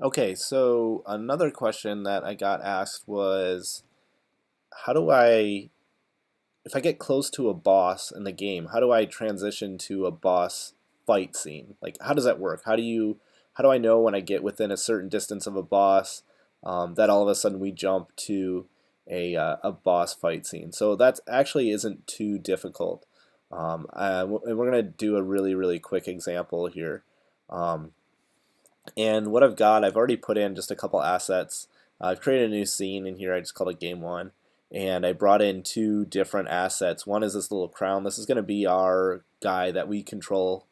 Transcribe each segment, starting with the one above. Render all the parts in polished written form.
Okay, so another question that I got asked was, how do I, if I get close to a boss in the game, how do I transition to a boss fight scene? Like, how does that work? How do I know when I get within a certain distance of a boss, that all of a sudden we jump to a boss fight scene? So that actually isn't too difficult. And we're gonna do a really quick example here. Um, And what I've already put in just a couple assets. I've created a new scene in here. I just called it Game 1. And I brought in two different assets. One is this little crown. This is going to be our guy that we control,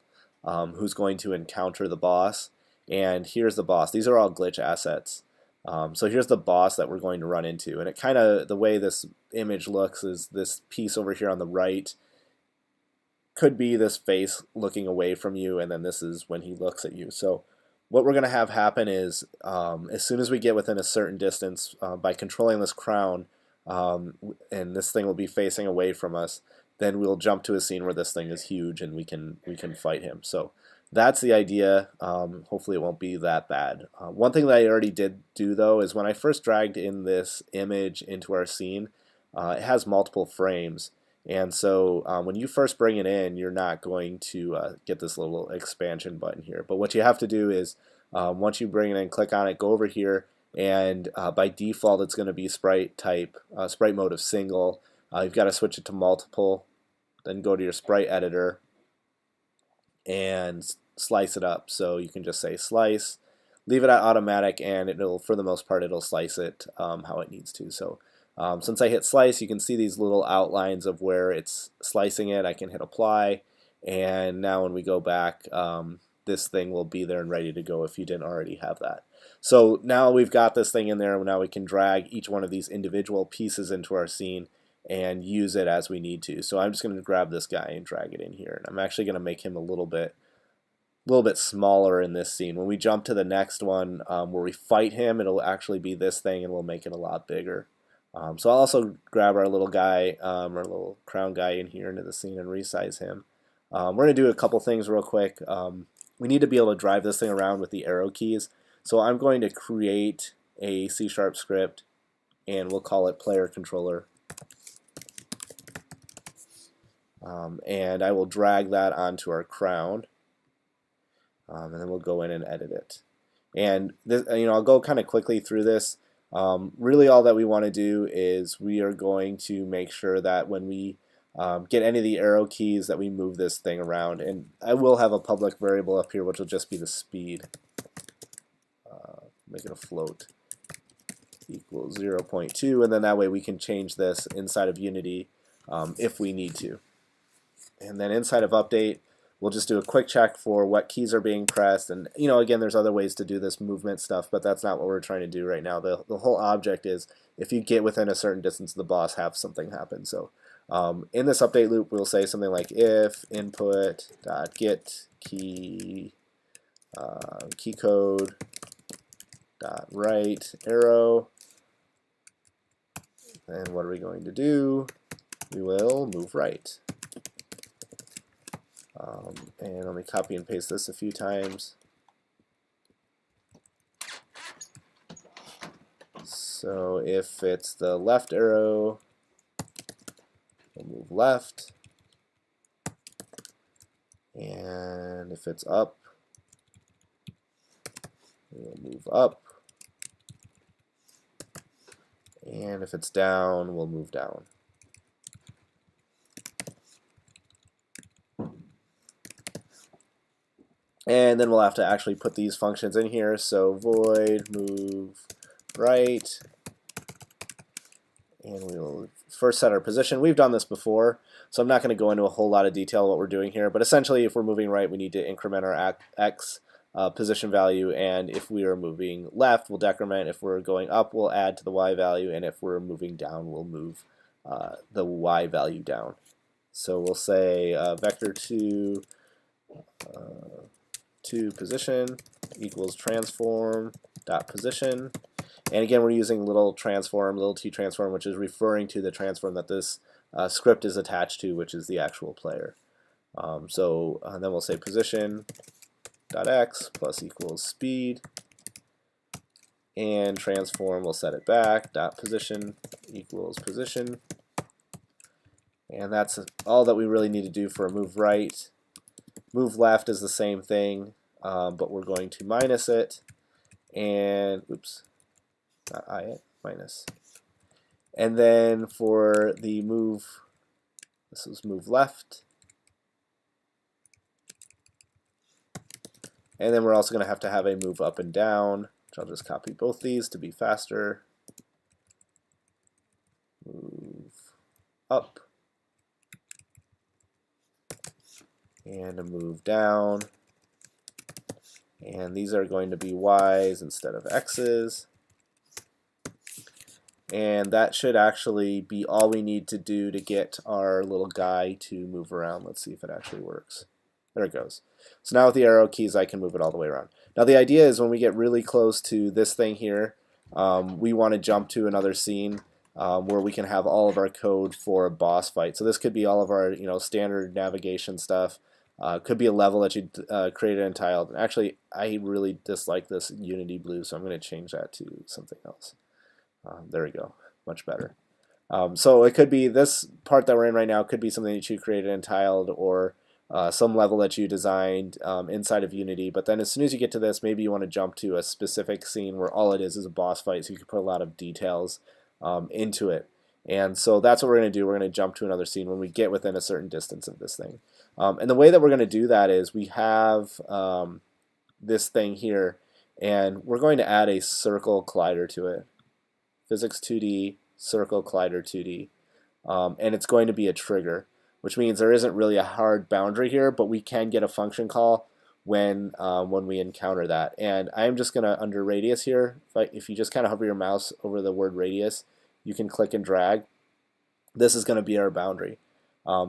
who's going to encounter the boss. And here's the boss. These are all glitch assets. So here's the boss that we're going to run into. And it kind of, the way this image looks is this piece over here on the right could be this face looking away from you, and then this is when he looks at you. So what we're going to have happen is, as soon as we get within a certain distance, by controlling this crown, and this thing will be facing away from us, then we'll jump to a scene where this thing is huge and we can fight him. So that's the idea. Hopefully it won't be that bad. One thing that I already did do though is when I first dragged in this image into our scene, it has multiple frames. And so when you first bring it in, you're not going to get this little expansion button here. But what you have to do is, once you bring it in, click on it, go over here, and by default it's going to be sprite type, sprite mode of single. You've got to switch it to multiple, then go to your sprite editor and slice it up. So you can just say slice, leave it at automatic, and it'll, for the most part, it'll slice it how it needs to. So since I hit slice, you can see these little outlines of where it's slicing it. I can hit apply, and now when we go back, this thing will be there and ready to go if you didn't already have that. So now we've got this thing in there, now we can drag each one of these individual pieces into our scene and use it as we need to. So I'm just going to grab this guy and drag it in here, and I'm actually going to make him a little bit smaller in this scene. When we jump to the next one, where we fight him, it'll actually be this thing, and we'll make it a lot bigger. So I'll also grab our little guy, our little crown guy in here into the scene and resize him. We're going to do a couple things real quick. We need to be able to drive this thing around with the arrow keys. So I'm going to create a C# script, and we'll call it player controller. And I will drag that onto our crown, and then we'll go in and edit it. And this, I'll go kind of quickly through this. Really all that we want to do is we are going to make sure that when we get any of the arrow keys that we move this thing around. And I will have a public variable up here which will just be the speed. Make it a float equals 0.2, and then that way we can change this inside of Unity if we need to. And then inside of update, we'll just do a quick check for what keys are being pressed. And again, there's other ways to do this movement stuff, but that's not what we're trying to do right now. The whole object is, if you get within a certain distance of the boss, have something happen. So in this update loop, we'll say something like if input dot get key key code dot right arrow. And what are we going to do? We will move right. And let me copy and paste this a few times. So if it's the left arrow, we'll move left. And if it's up, we'll move up. And if it's down, we'll move down. And then we'll have to actually put these functions in here. So void move right, and we will first set our position. We've done this before, so I'm not going to go into a whole lot of detail what we're doing here, but essentially if we're moving right, we need to increment our x position value, and if we are moving left, we'll decrement. If we're going up, we'll add to the y value, and if we're moving down, we'll move the y value down. So we'll say vector2 to position equals transform dot position, and again we're using little t transform, which is referring to the transform that this script is attached to, which is the actual player. Then we'll say position dot x plus equals speed, and transform, we'll set it back, dot position equals position. And that's all that we really need to do for a move right. Move left is the same thing, but we're going to minus it, and oops, not I, minus. And then for the move, this is move left. And then we're also going to have a move up and down, which I'll just copy both these to be faster. Move up. And a move down. And these are going to be Y's instead of X's. And that should actually be all we need to do to get our little guy to move around. Let's see if it actually works. There it goes. So now with the arrow keys, I can move it all the way around. Now the idea is when we get really close to this thing here, we want to jump to another scene where we can have all of our code for a boss fight. So this could be all of our standard navigation stuff. Could be a level that you created in Untitled. Actually, I really dislike this Unity blue, so I'm going to change that to something else. There we go, much better. So it could be this part that we're in right now could be something that you created in Untitled, or some level that you designed inside of Unity. But then as soon as you get to this, maybe you want to jump to a specific scene where all it is a boss fight, so you can put a lot of details into it. And so that's what we're going to do. We're going to jump to another scene when we get within a certain distance of this thing. And the way that we're going to do that is we have this thing here, and we're going to add a circle collider to it. Physics 2D, circle collider 2D. And it's going to be a trigger, which means there isn't really a hard boundary here, but we can get a function call when we encounter that. And I'm just going to, under radius here, if you just kind of hover your mouse over the word radius, you can click and drag. This is going to be our boundary.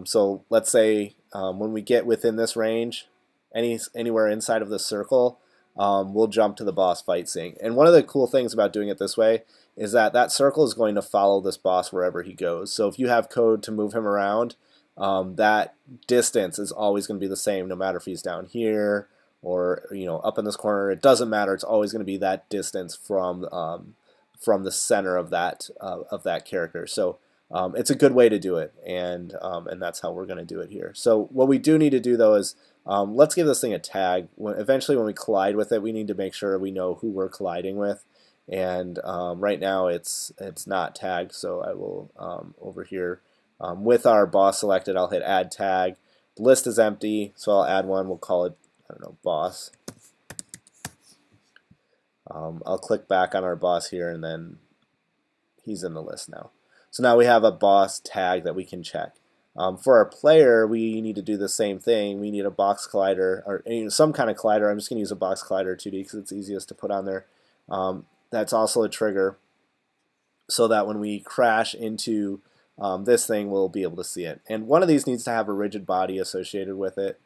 So let's say when we get within this range, anywhere inside of the circle, we'll jump to the boss fight scene. And one of the cool things about doing it this way is that that circle is going to follow this boss wherever he goes. So if you have code to move him around, that distance is always going to be the same, no matter if he's down here or up in this corner. It doesn't matter. It's always going to be that distance from the center of that character. So it's a good way to do it, and that's how we're going to do it here. So what we do need to do though is let's give this thing a tag. Eventually when we collide with it, we need to make sure we know who we're colliding with. And right now it's not tagged, so I will over here with our boss selected, I'll hit add tag. The list is empty, so I'll add one. We'll call it, I don't know, boss. I'll click back on our boss here, and then he's in the list now. So now we have a boss tag that we can check. For our player, we need to do the same thing. We need a box collider, or some kind of collider. I'm just going to use a box collider 2D because it's easiest to put on there. That's also a trigger, so that when we crash into this thing, we'll be able to see it. And one of these needs to have a rigid body associated with it.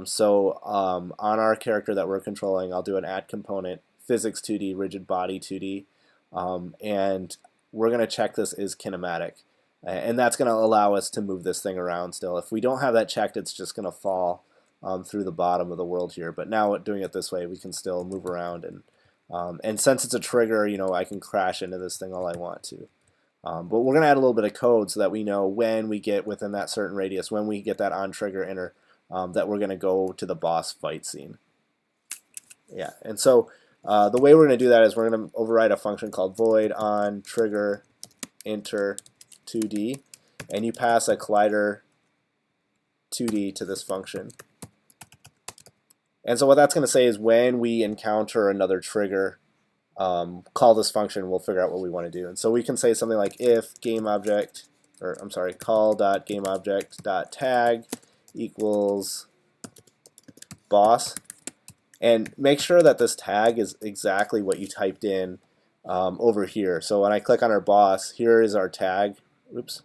So on our character that we're controlling, I'll do an add component, physics 2D, rigid body 2D, and we're going to check this is kinematic. And that's going to allow us to move this thing around still. If we don't have that checked, it's just going to fall through the bottom of the world here. But now doing it this way, we can still move around. And since it's a trigger, I can crash into this thing all I want to. But we're going to add a little bit of code so that we know when we get within that certain radius, when we get that on trigger enter, that we're going to go to the boss fight scene. Yeah, and so the way we're going to do that is we're going to override a function called void on trigger enter 2D, and you pass a collider 2D to this function. And so what that's going to say is when we encounter another trigger, call this function, we'll figure out what we want to do. And so we can say something like if GameObject, or I'm sorry, call.GameObject.tag equals boss, and make sure that this tag is exactly what you typed in over here. So when I click on our boss, here is our tag, oops,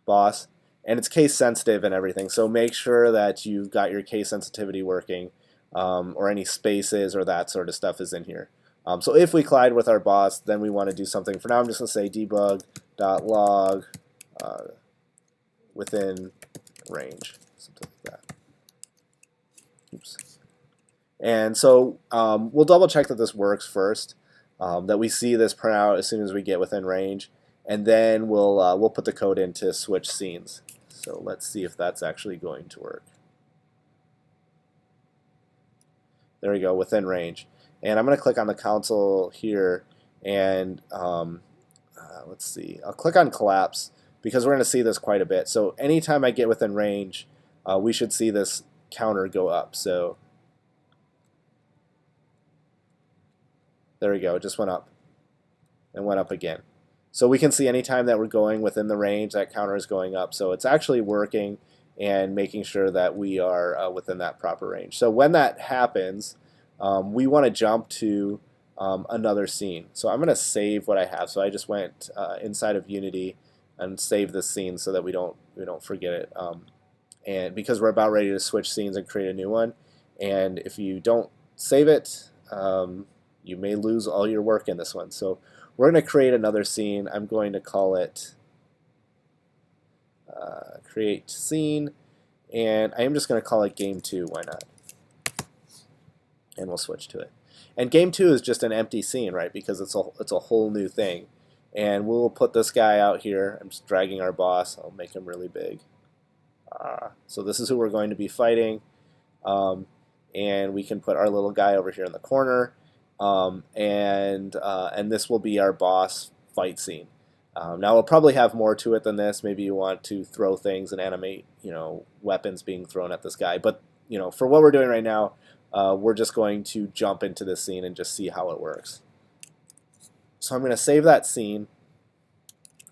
boss, and it's case sensitive and everything. So make sure that you've got your case sensitivity working, or any spaces or that sort of stuff is in here. So if we collide with our boss, then we want to do something. For now, I'm just going to say debug.log within range, something like that. Oops. And so we'll double check that this works first. that we see this print out as soon as we get within range, and then we'll put the code in to switch scenes. So let's see if that's actually going to work. There we go, within range. And I'm going to click on the console here, and let's see. I'll click on collapse because we're going to see this quite a bit. So anytime I get within range, we should see this counter go up. So there we go, it just went up and went up again. So we can see anytime that we're going within the range, that counter is going up. So it's actually working and making sure that we are within that proper range. So when that happens, we want to jump to another scene. So I'm going to save what I have. So I just went inside of Unity and saved this scene so that we don't forget it. And because we're about ready to switch scenes and create a new one, and if you don't save it, you may lose all your work in this one. So we're going to create another scene. I'm going to call it create scene, and I am just going to call it game 2. Why not? And we'll switch to it. And game 2 is just an empty scene, right? Because it's a whole new thing. And we'll put this guy out here. I'm just dragging our boss. I'll make him really big. So this is who we're going to be fighting. And we can put our little guy over here in the corner. And this will be our boss fight scene. Now we'll probably have more to it than this. Maybe you want to throw things and animate, weapons being thrown at this guy. But for what we're doing right now, we're just going to jump into this scene and just see how it works. So I'm going to save that scene,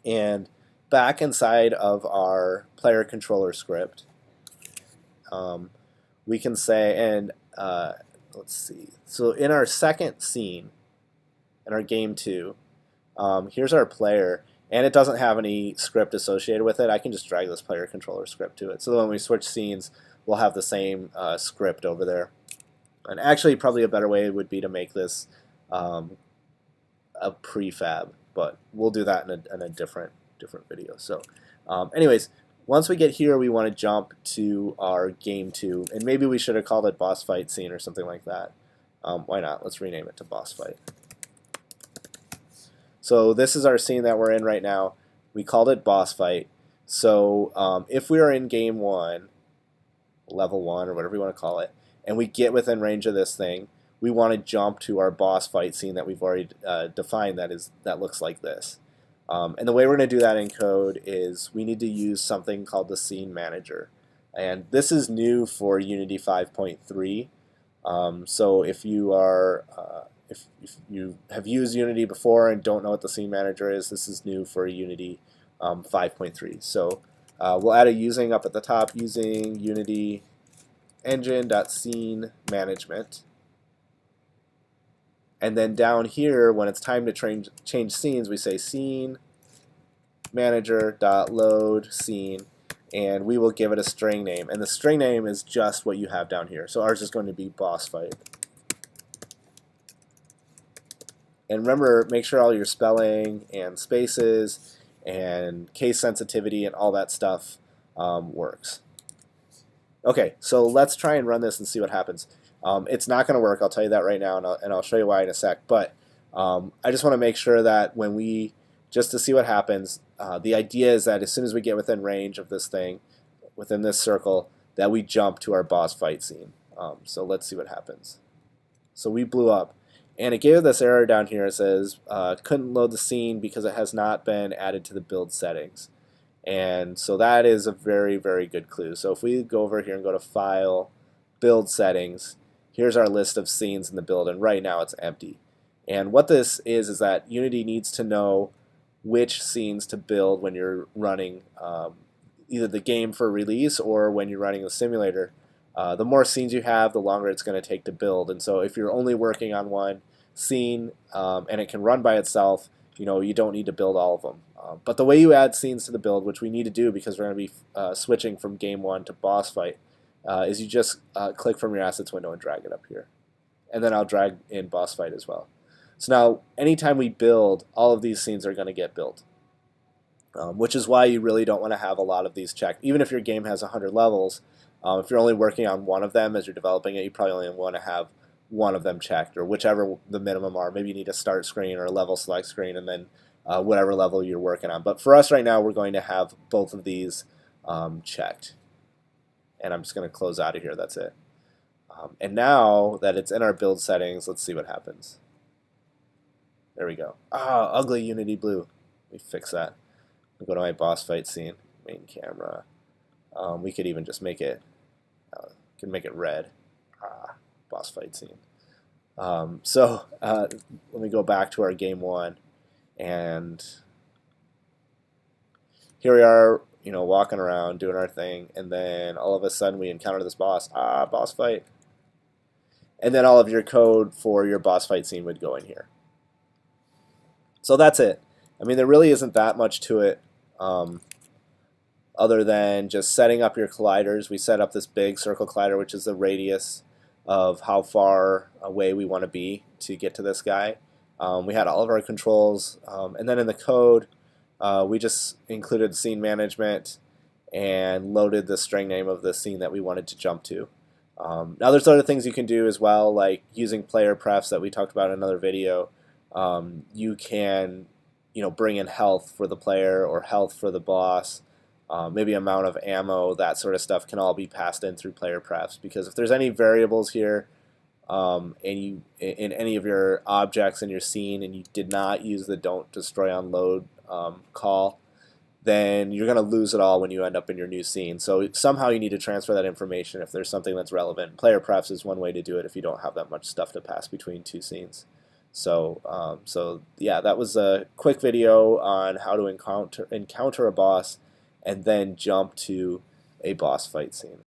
and back inside of our player controller script, we can say, and let's see. So in our second scene, in our game 2, here's our player, and it doesn't have any script associated with it. I can just drag this player controller script to it. So when we switch scenes, we'll have the same script over there. And actually, probably a better way would be to make this a prefab, but we'll do that in a different video. So anyways, once we get here, we want to jump to our game 2, and maybe we should have called it boss fight scene or something like that. Why not? Let's rename it to boss fight. So this is our scene that we're in right now. We called it boss fight. So if we are in game 1, level 1, or whatever you want to call it, and we get within range of this thing, we want to jump to our boss fight scene that we've already defined that looks like this. And the way we're going to do that in code is we need to use something called the scene manager. And this is new for Unity 5.3. So if you are if you have used Unity before and don't know what the scene manager is, this is new for Unity 5.3. So we'll add a using up at the top, using Unity engine.scene management. And then down here, when it's time to change scenes, we say scene manager.load scene, and we will give it a string name. And the string name is just what you have down here. So ours is going to be boss fight. And remember, make sure all your spelling and spaces and case sensitivity and all that stuff works. Okay, so let's try and run this and see what happens. It's not going to work, I'll tell you that right now, and I'll show you why in a sec. But I just want to make sure that when we, just to see what happens, the idea is that as soon as we get within range of this thing, within this circle, that we jump to our boss fight scene. So let's see what happens. So we blew up, and it gave this error down here. It says, couldn't load the scene because it has not been added to the build settings. And so that is a very, very good clue. So if we go over here and go to File, Build Settings, here's our list of scenes in the build, and right now it's empty. And what this is that Unity needs to know which scenes to build when you're running either the game for release or when you're running the simulator. The more scenes you have, the longer it's going to take to build. And so if you're only working on one scene and it can run by itself, you don't need to build all of them. But the way you add scenes to the build, which we need to do because we're going to be switching from game 1 to boss fight, is you just click from your assets window and drag it up here. And then I'll drag in boss fight as well. So now anytime we build, all of these scenes are going to get built, which is why you really don't want to have a lot of these checked. Even if your game has 100 levels, if you're only working on one of them as you're developing it, you probably only want to have one of them checked, or whichever the minimum are. Maybe you need a start screen or a level select screen, and then whatever level you're working on. But for us right now, we're going to have both of these checked. And I'm just going to close out of here. That's it. And now that it's in our build settings, let's see what happens. There we go. Ah, ugly Unity blue. Let me fix that. I'll go to my boss fight scene, main camera. We could even just make it, can make it red. Boss fight scene. Let me go back to our game one, and here we are, walking around doing our thing, and then all of a sudden we encounter this boss. Boss fight. And then all of your code for your boss fight scene would go in here. So that's it. I mean, there really isn't that much to it other than just setting up your colliders. We set up this big circle collider, which is the radius of how far away we want to be to get to this guy. We had all of our controls, and then in the code, we just included scene management and loaded the string name of the scene that we wanted to jump to. Now there's other things you can do as well, like using player prefs that we talked about in another video. You can bring in health for the player or health for the boss, maybe amount of ammo, that sort of stuff can all be passed in through player prefs, because if there's any variables here and you in any of your objects in your scene and you did not use the don't destroy on load call, then you're going to lose it all when you end up in your new scene. So somehow you need to transfer that information if there's something that's relevant. Player prefs is one way to do it if you don't have that much stuff to pass between two scenes. So yeah, that was a quick video on how to encounter a boss and then jump to a boss fight scene.